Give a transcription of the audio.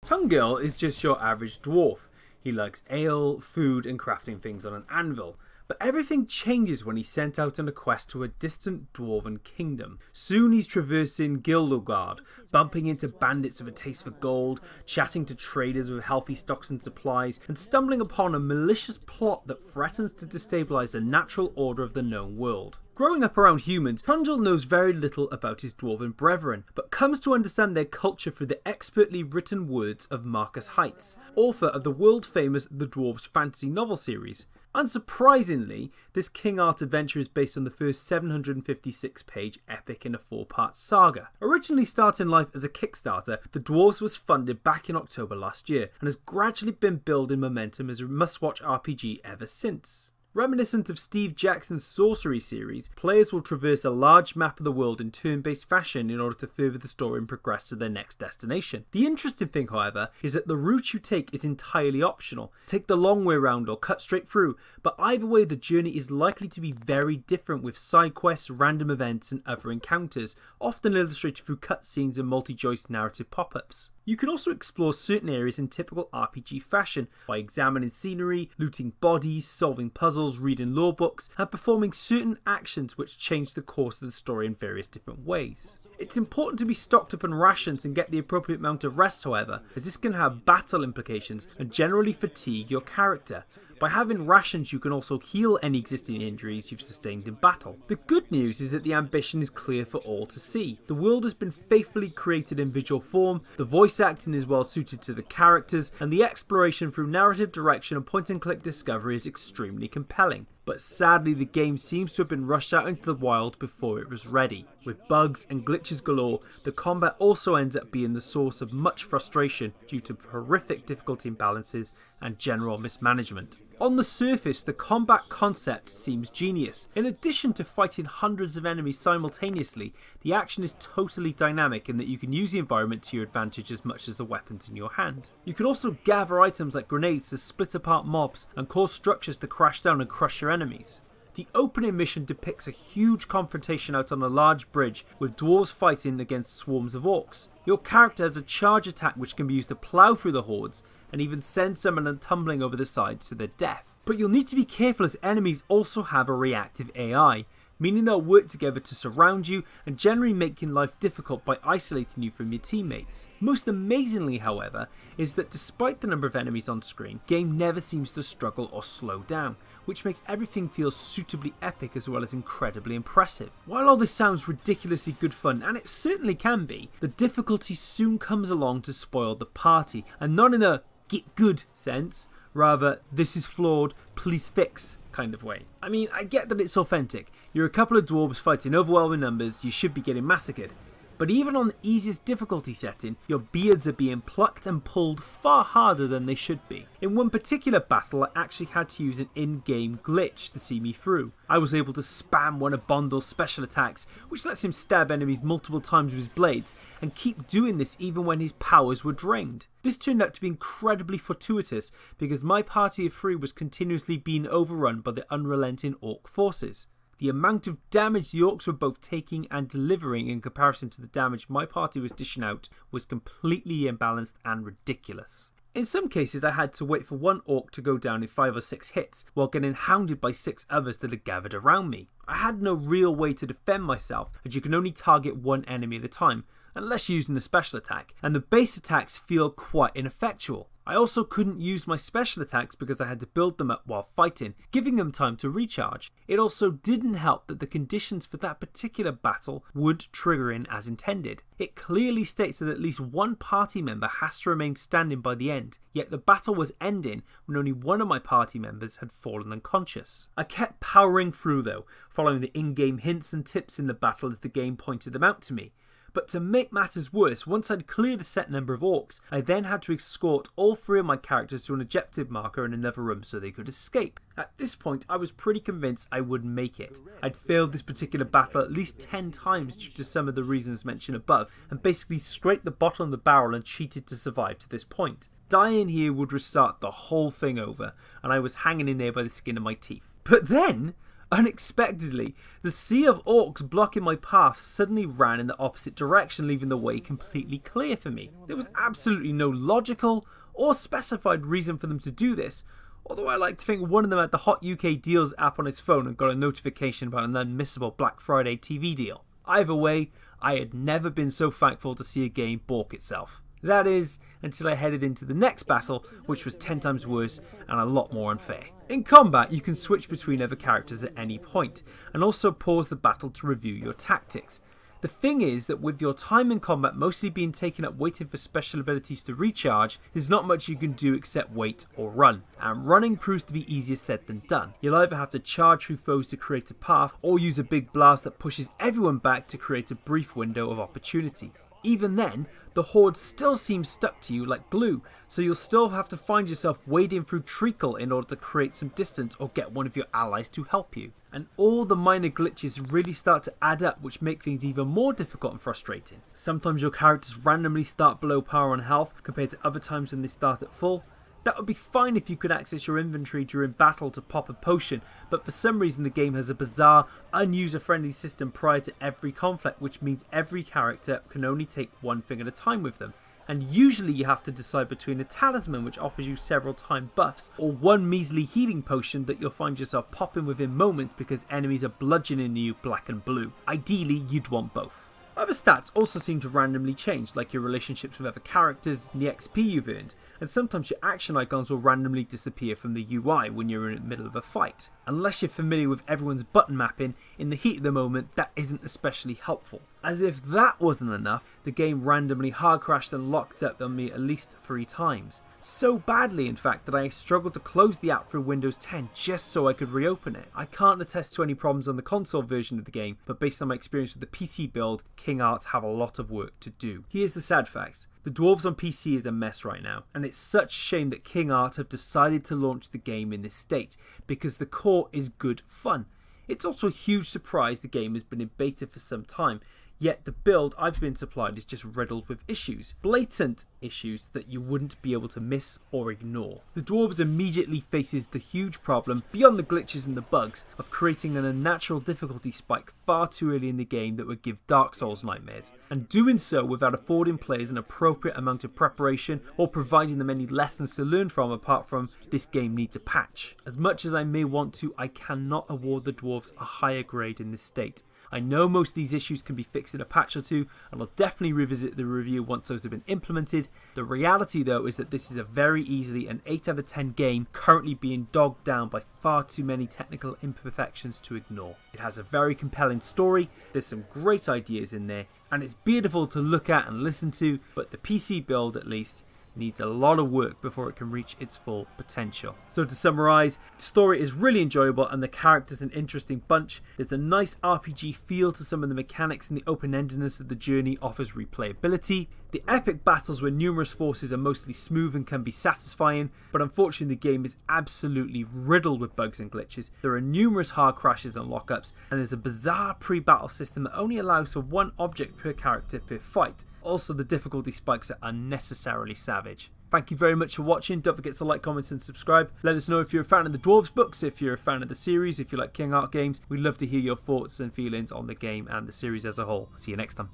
Tungil is just your average dwarf. He likes ale, food and crafting things on an anvil. But everything changes when he's sent out on a quest to a distant dwarven kingdom. Soon he's traversing Gildogard, bumping into bandits with a taste for gold, chatting to traders with healthy stocks and supplies, and stumbling upon a malicious plot that threatens to destabilise the natural order of the known world. Growing up around humans, Tungil knows very little about his dwarven brethren, but comes to understand their culture through the expertly written words of Marcus Heitz, author of the world-famous The Dwarves fantasy novel series. Unsurprisingly, this King Art adventure is based on the first 756-page epic in a 4-part saga. Originally starting life as a Kickstarter, The Dwarves was funded back in October last year, and has gradually been building momentum as a must-watch RPG ever since. Reminiscent of Steve Jackson's Sorcery series, players will traverse a large map of the world in turn-based fashion in order to further the story and progress to their next destination. The interesting thing, however, is that the route you take is entirely optional. Take the long way round or cut straight through, but either way the journey is likely to be very different, with side quests, random events and other encounters, often illustrated through cutscenes and multi-choice narrative pop-ups. You can also explore certain areas in typical RPG fashion by examining scenery, looting bodies, solving puzzles, reading lore books, and performing certain actions which change the course of the story in various different ways. It's important to be stocked up on rations and get the appropriate amount of rest, however, as this can have battle implications and generally fatigue your character. By having rations, you can also heal any existing injuries you've sustained in battle. The good news is that the ambition is clear for all to see. The world has been faithfully created in visual form, the voice acting is well suited to the characters, and the exploration through narrative direction and point-and-click discovery is extremely compelling. But sadly the game seems to have been rushed out into the wild before it was ready. With bugs and glitches galore, the combat also ends up being the source of much frustration due to horrific difficulty imbalances and general mismanagement. On the surface, the combat concept seems genius. In addition to fighting hundreds of enemies simultaneously, the action is totally dynamic in that you can use the environment to your advantage as much as the weapons in your hand. You can also gather items like grenades to split apart mobs and cause structures to crash down and crush your enemies. The opening mission depicts a huge confrontation out on a large bridge with dwarves fighting against swarms of orcs. Your character has a charge attack which can be used to plough through the hordes and even send someone tumbling over the sides to their death. But you'll need to be careful as enemies also have a reactive AI, meaning they'll work together to surround you and generally making life difficult by isolating you from your teammates. Most amazingly, however, is that despite the number of enemies on screen, the game never seems to struggle or slow down, which makes everything feel suitably epic as well as incredibly impressive. While all this sounds ridiculously good fun, and it certainly can be, the difficulty soon comes along to spoil the party, and not in a get good sense, rather this is flawed, please fix kind of way. I mean, I get that it's authentic, you're a couple of dwarves fighting overwhelming numbers, you should be getting massacred. But even on the easiest difficulty setting, your beards are being plucked and pulled far harder than they should be. In one particular battle, I actually had to use an in-game glitch to see me through. I was able to spam one of Bondle's special attacks, which lets him stab enemies multiple times with his blades, and keep doing this even when his powers were drained. This turned out to be incredibly fortuitous, because my party of 3 was continuously being overrun by the unrelenting orc forces. The amount of damage the orcs were both taking and delivering in comparison to the damage my party was dishing out was completely imbalanced and ridiculous. In some cases I had to wait for one orc to go down in 5 or 6 hits while getting hounded by 6 others that had gathered around me. I had no real way to defend myself as you can only target one enemy at a time unless using a special attack, and the base attacks feel quite ineffectual. I also couldn't use my special attacks because I had to build them up while fighting, giving them time to recharge. It also didn't help that the conditions for that particular battle weren't triggering as intended. It clearly states that at least one party member has to remain standing by the end, yet the battle was ending when only one of my party members had fallen unconscious. I kept powering through though, following the in-game hints and tips in the battle as the game pointed them out to me. But to make matters worse, once I'd cleared a set number of orcs, I then had to escort all 3 of my characters to an objective marker in another room so they could escape. At this point, I was pretty convinced I wouldn't make it. I'd failed this particular battle at least 10 times due to some of the reasons mentioned above, and basically scraped the bottom of the barrel and cheated to survive to this point. Dying here would restart the whole thing over, and I was hanging in there by the skin of my teeth. But then, Unexpectedly, the sea of orcs blocking my path suddenly ran in the opposite direction, leaving the way completely clear for me. There was absolutely no logical or specified reason for them to do this, although I like to think one of them had the Hot UK Deals app on his phone and got a notification about an unmissable Black Friday TV deal. Either way, I had never been so thankful to see a game balk itself. That is, until I headed into the next battle, which was 10 times worse and a lot more unfair. In combat, you can switch between other characters at any point, and also pause the battle to review your tactics. The thing is that with your time in combat mostly being taken up waiting for special abilities to recharge, there's not much you can do except wait or run, and running proves to be easier said than done. You'll either have to charge through foes to create a path, or use a big blast that pushes everyone back to create a brief window of opportunity. Even then, the horde still seems stuck to you like glue, so you'll still have to find yourself wading through treacle in order to create some distance or get one of your allies to help you. And all the minor glitches really start to add up, which make things even more difficult and frustrating. Sometimes your characters randomly start below par on health compared to other times when they start at full. That would be fine if you could access your inventory during battle to pop a potion, but for some reason the game has a bizarre, unuser-friendly system prior to every conflict, which means every character can only take one thing at a time with them. And usually you have to decide between a talisman which offers you several time buffs, or one measly healing potion that you'll find yourself popping within moments because enemies are bludgeoning you black and blue. Ideally, you'd want both. Other stats also seem to randomly change, like your relationships with other characters and the XP you've earned, and sometimes your action icons will randomly disappear from the UI when you're in the middle of a fight. Unless you're familiar with everyone's button mapping, in the heat of the moment that isn't especially helpful. As if that wasn't enough, the game randomly hard crashed and locked up on me at least 3 times. So badly in fact that I struggled to close the app through Windows 10 just so I could reopen it. I can't attest to any problems on the console version of the game, but based on my experience with the PC build, King Art have a lot of work to do. Here's the sad facts. The Dwarves on PC is a mess right now, and it's such a shame that King Art have decided to launch the game in this state, because the core is good fun. It's also a huge surprise the game has been in beta for some time, yet the build I've been supplied is just riddled with issues. Blatant issues that you wouldn't be able to miss or ignore. The Dwarves immediately faces the huge problem, beyond the glitches and the bugs, of creating an unnatural difficulty spike far too early in the game that would give Dark Souls nightmares, and doing so without affording players an appropriate amount of preparation or providing them any lessons to learn from apart from this game needs a patch. As much as I may want to, I cannot award the Dwarves a higher grade in this state. I know most of these issues can be fixed in a patch or two, and I'll definitely revisit the review once those have been implemented. The reality though is that this is a very easily an 8 out of 10 game currently being dogged down by far too many technical imperfections to ignore. It has a very compelling story, there's some great ideas in there, and it's beautiful to look at and listen to, but the PC build at least needs a lot of work before it can reach its full potential. So to summarise, the story is really enjoyable and the characters an interesting bunch. There's a nice RPG feel to some of the mechanics, and the open-endedness of the journey offers replayability. The epic battles with numerous forces are mostly smooth and can be satisfying, but unfortunately the game is absolutely riddled with bugs and glitches. There are numerous hard crashes and lockups, and there's a bizarre pre-battle system that only allows for one object per character per fight. Also, the difficulty spikes are unnecessarily savage. Thank you very much for watching. Don't forget to like, comment and subscribe. Let us know if you're a fan of the Dwarves books, if you're a fan of the series, if you like King Art games. We'd love to hear your thoughts and feelings on the game and the series as a whole. See you next time.